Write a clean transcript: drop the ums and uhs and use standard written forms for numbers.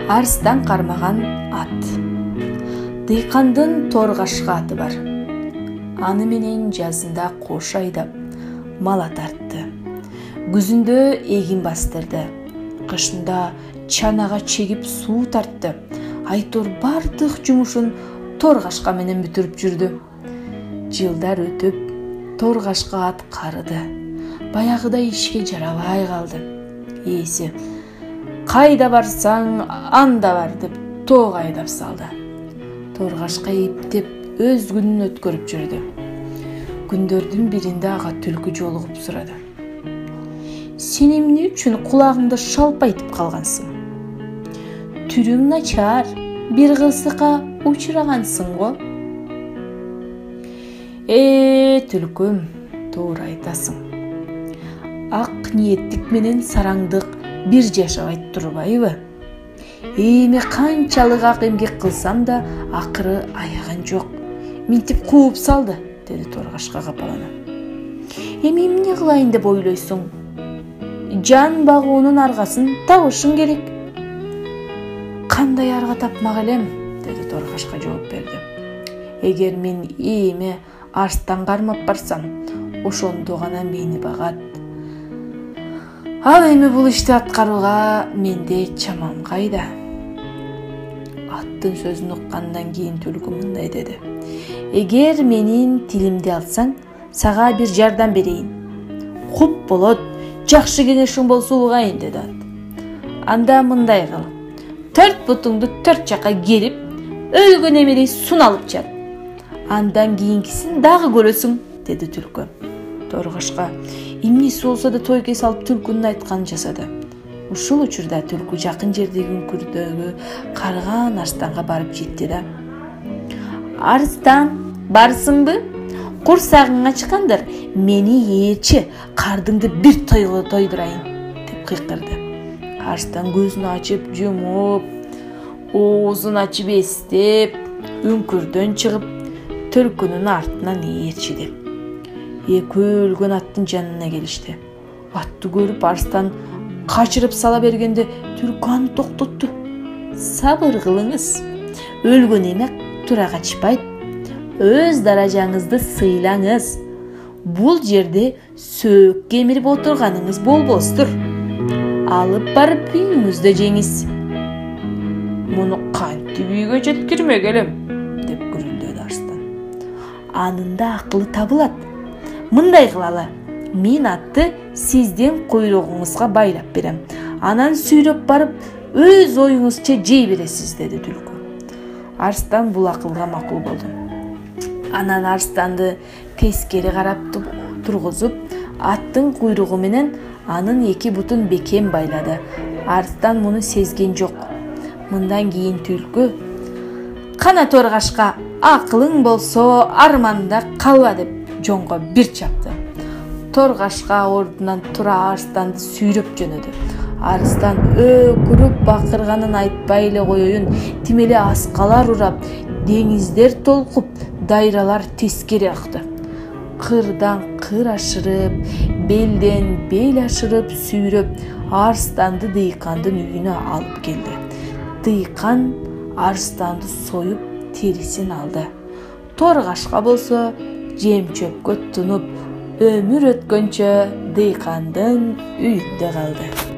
Арстан кармаган ат. Дыйкандын торгашка аты бар. Аны менен жазында кош айдап, мала тартты. Күзүндө эгин бастырды. Кышында чанага чегип суу тартты. Айтор бардык жумушун торгашка менен бүтүрүп жүрдү. Жылдар өтүп, торгашка ат карыды. Баягыдай ишке жарабай калды. Ээси кайда барсаң анда бар деп тоого айдап салды. Торгашка эптеп өз күнүн өткөрүп жүрдү. Күндөрдүн биринде ага түлкү жолугуп сурады. Сен эмне үчүн кулагыңды шалпайтып калгансың? Түрүң начар, бир кырсыкка учурагансың го. Түлкүм, туура айтасың. Ак ниеттик менен сараңдык бир жашабайт турбайбы? Эми канчалык ак эмгек кылсам да акыры аяган жок. Минтип кууп салды, деди торгашка капаланып. Эми эмне кылайын деп ойлойсуң? Жан багуунун аргасын табышың керек. Кандай арга тапмак элем, деди торгашка жооп берди. Эгер мен эми арстан кармап барсам, ошондо гана мени багат. Ал эми бул ишти аткарууга менде чамам кайда? Аттын сөзүн уккандан кийин түлкү мындай деди. Эгер менин тилимди алсаң, сага бир жардам берейин. Куп болот, жакшы кеңешиң болсо угайын, деди ат. Анда мындай кыл. 4 бутуңду 4 жака керип, өлгөн эмелей суналып чат. Андан кийинкисин дагы көрөсүң, деди түлкү. Торгашка эмнеси болсо да тойке салып түлкүнүн айтканын жасады. Ушул учурда түлкү жакын жердеги үңкүрдөгү карыган арстанга барып жетти да. Арстан, барсыңбы? Курсагың ачкандыр, мени ээрчи, кардыңды бир тойдурайын, деп кыйкырды. Арстан көзүн ачып жумуп, оозун ачып эстеп, үңкүрдөн чыгып, түлкүнүн артынан ээрчиди. Экөө өлгөн аттын жанына келишти. Атты көрүп арстан качырып сала бергенде түлкү аны токтотту. Сабыр кылыңыз. Өлгөн эме тура качпайт. Өз даражаңызды сыйлаңыз. Бул жерде сөөк кемирип отурганыңыз болбостур. Алып барып үйүңүздө жеңиз. Муну кантип үйгө жеткирмек элем, деп күрүлдөдү арстан. Анында акылы табылат. Мындай кылалы. Мен атты сиздин куйругуңузга байлап берем. Анан сүйрөп барып, өз оюңузча жей бересиз, деди түлкү. Арстан бул акылга макул болду. Анан арстанды тескери карап тургузуп, аттын куйругу менен анын 2 бутун бекем байлады. Арстан муну сезген жок. Мындан кийин түлкү: "Кана торгашка, акылың болсо арманда калба", деп жоңго бир чапты. Торгашка ордунан тура арстанды сүйрөп жөнөдү. Арстан өкүрүп бакырганын айтпай эле коеюн, тимеле аскалар урап, деңиздер толкуп, дайралар тескери акты. Кырдан кыр ашырып, белден бел ашырып сүйрөп, арстанды дыйкандын үйүнө алып келди. Дыйкан арстанды союп, терисин алды. Торгашка болсо жем-чөпкө тунуп, өмүр өткөнчө дыйкандын үйүндө калды.